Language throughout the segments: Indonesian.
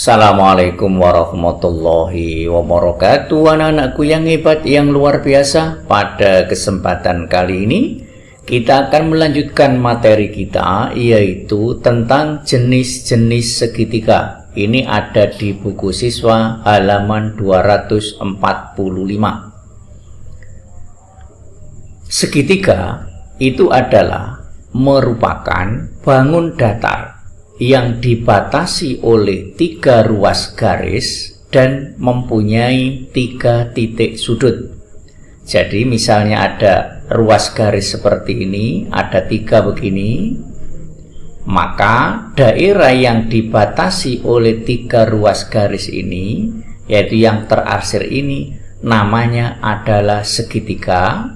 Assalamualaikum warahmatullahi wabarakatuh. Anak-anakku yang hebat, yang luar biasa. Pada kesempatan kali ini kita akan melanjutkan materi kita, yaitu tentang jenis-jenis segitiga. Ini ada di buku siswa halaman 245. Segitiga itu adalah merupakan bangun datar yang dibatasi oleh 3 ruas garis dan mempunyai 3 titik sudut. Jadi misalnya ada ruas garis seperti ini, ada 3 begini, maka daerah yang dibatasi oleh 3 ruas garis ini, yaitu yang terarsir ini, namanya adalah segitiga.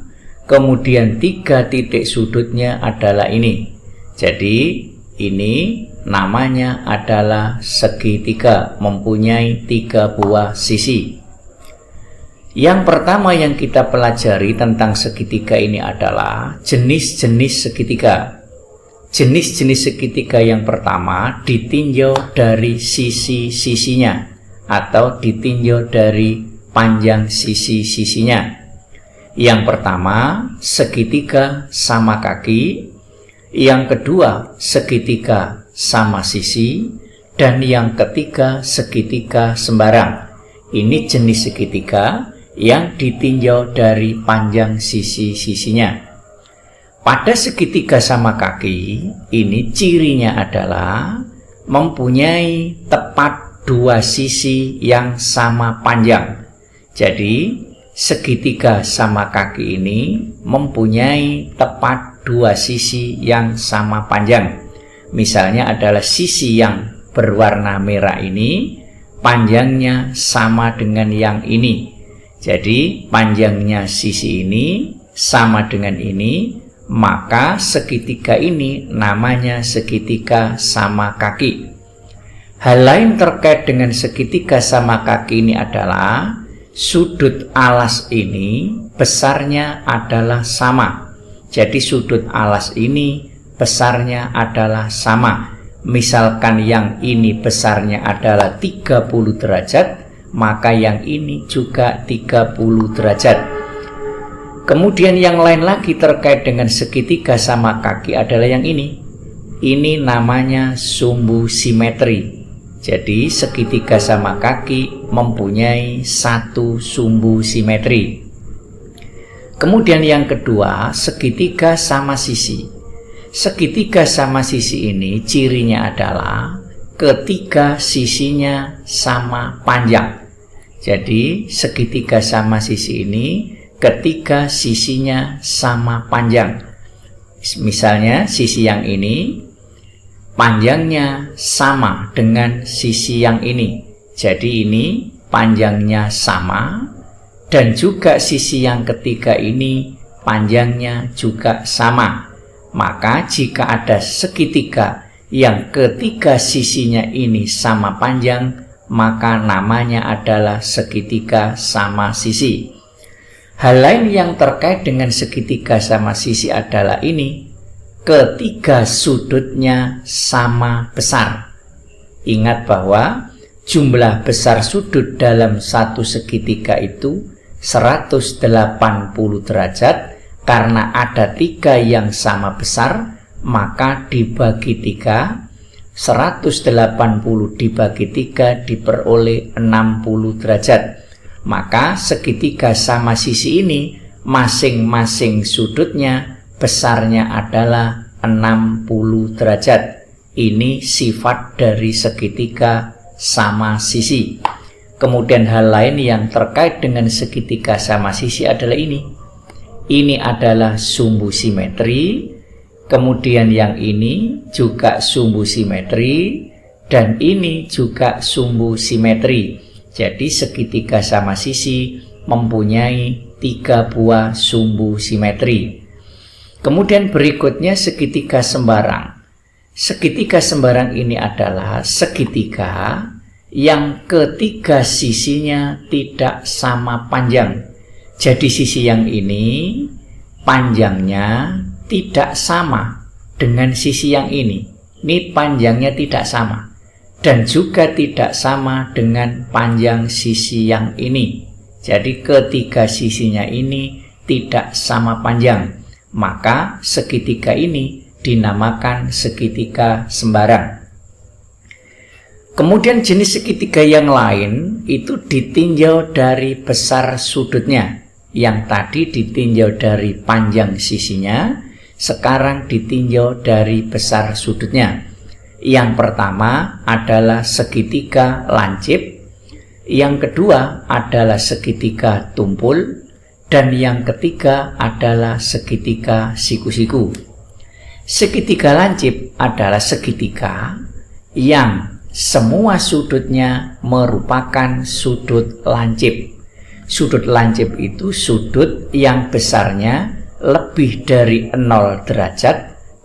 Kemudian 3 titik sudutnya adalah ini. Jadi ini namanya adalah segitiga, mempunyai 3 buah sisi. Yang pertama yang kita pelajari tentang segitiga ini adalah jenis-jenis segitiga. Jenis-jenis segitiga yang pertama ditinjau dari sisi-sisinya atau ditinjau dari panjang sisi-sisinya. Yang pertama, segitiga sama kaki. Yang kedua, segitiga sama sisi. Dan yang ketiga, segitiga sembarang. Ini jenis segitiga yang ditinjau dari panjang sisi-sisinya. Pada segitiga sama kaki, ini cirinya adalah mempunyai tepat 2 sisi yang sama panjang. Jadi segitiga sama kaki ini mempunyai tepat 2 sisi yang sama panjang. Misalnya adalah sisi yang berwarna merah ini panjangnya sama dengan yang ini. Jadi panjangnya sisi ini sama dengan ini, maka segitiga ini namanya segitiga sama kaki. Hal lain terkait dengan segitiga sama kaki ini adalah sudut alas ini besarnya adalah sama. Jadi sudut alas ini besarnya adalah sama. Misalkan yang ini besarnya adalah 30 derajat, maka yang ini juga 30 derajat. Kemudian yang lain lagi terkait dengan segitiga sama kaki adalah yang ini. Ini namanya sumbu simetri. Jadi segitiga sama kaki mempunyai 1 sumbu simetri. Kemudian yang kedua, segitiga sama sisi. Segitiga sama sisi ini cirinya adalah ketiga sisinya sama panjang. Jadi segitiga sama sisi ini ketiga sisinya sama panjang. Misalnya sisi yang ini panjangnya sama dengan sisi yang ini. Jadi ini panjangnya sama, dan juga sisi yang ketiga ini panjangnya juga sama. Maka jika ada segitiga yang ketiga sisinya ini sama panjang, maka namanya adalah segitiga sama sisi. Hal lain yang terkait dengan segitiga sama sisi adalah ini. Ketiga sudutnya sama besar. Ingat bahwa jumlah besar sudut dalam satu segitiga itu 180 derajat. Karena ada 3 yang sama besar, maka dibagi 3, 180 dibagi 3 diperoleh 60 derajat. Maka segitiga sama sisi ini masing-masing sudutnya besarnya adalah 60 derajat. Ini sifat dari segitiga sama sisi. Kemudian hal lain yang terkait dengan segitiga sama sisi adalah ini. Ini adalah sumbu simetri. Kemudian yang ini juga sumbu simetri. Dan ini juga sumbu simetri. Jadi segitiga sama sisi mempunyai 3 buah sumbu simetri. Kemudian berikutnya segitiga sembarang. Segitiga sembarang ini adalah segitiga yang ketiga sisinya tidak sama panjang. Jadi sisi yang ini panjangnya tidak sama dengan sisi yang ini. Ini panjangnya tidak sama. dan juga tidak sama dengan panjang sisi yang ini. Jadi ketiga sisinya ini tidak sama panjang, maka segitiga ini dinamakan segitiga sembarang. Kemudian jenis segitiga yang lain itu ditinjau dari besar sudutnya. Yang tadi ditinjau dari panjang sisinya, sekarang ditinjau dari besar sudutnya. Yang pertama adalah segitiga lancip, yang kedua adalah segitiga tumpul, dan yang ketiga adalah segitiga siku-siku. Segitiga lancip adalah segitiga yang semua sudutnya merupakan sudut lancip. Sudut lancip itu sudut yang besarnya lebih dari 0 derajat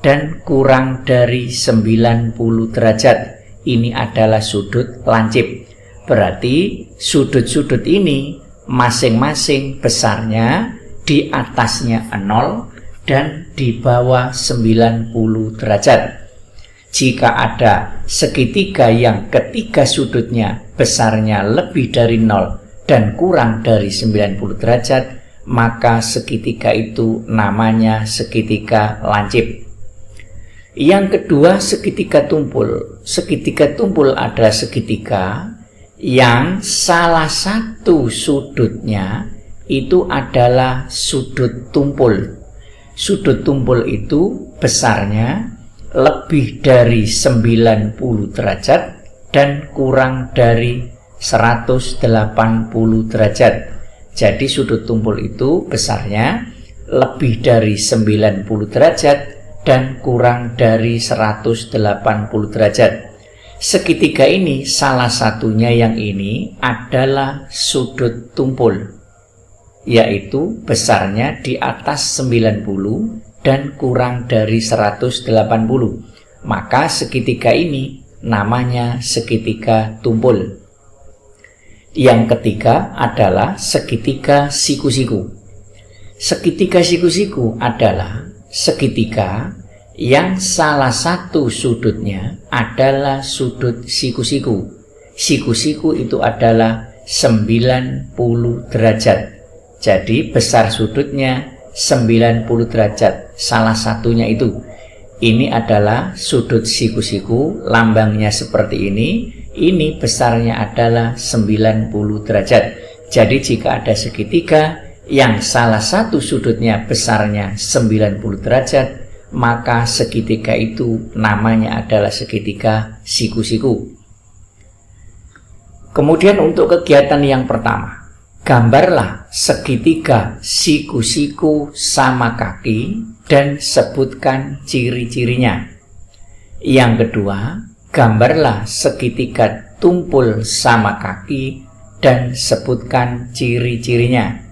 dan kurang dari 90 derajat. Ini adalah sudut lancip. Berarti sudut-sudut ini masing-masing besarnya di atasnya 0 dan di bawah 90 derajat. Jika ada segitiga yang ketiga sudutnya besarnya lebih dari 0 dan kurang dari 90 derajat, maka segitiga itu namanya segitiga lancip. Yang kedua, segitiga tumpul. Segitiga tumpul adalah segitiga yang salah satu sudutnya itu adalah sudut tumpul. Sudut tumpul itu besarnya lebih dari 90 derajat dan kurang dari 180 derajat. Jadi sudut tumpul itu besarnya lebih dari 90 derajat dan kurang dari 180 derajat. Segitiga ini salah satunya yang ini adalah sudut tumpul, yaitu besarnya di atas 90 dan kurang dari 180. Maka segitiga ini namanya segitiga tumpul. Yang ketiga adalah segitiga siku-siku. Segitiga siku-siku adalah segitiga yang salah satu sudutnya adalah sudut siku-siku. Siku-siku itu adalah 90 derajat. Jadi besar sudutnya 90 derajat. Salah satunya itu. Ini adalah sudut siku-siku, lambangnya seperti ini. Ini besarnya adalah 90 derajat. Jadi jika ada segitiga yang salah satu sudutnya besarnya 90 derajat, maka segitiga itu namanya adalah segitiga siku-siku. Kemudian untuk kegiatan yang pertama, gambarlah segitiga siku-siku sama kaki dan sebutkan ciri-cirinya. Yang kedua, gambarlah segitiga tumpul sama kaki dan sebutkan ciri-cirinya.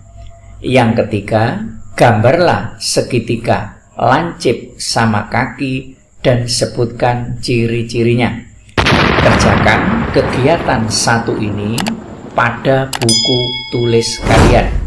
Yang ketiga, gambarlah segitiga lancip sama kaki dan sebutkan ciri-cirinya. Kerjakan kegiatan satu ini pada buku tulis kalian.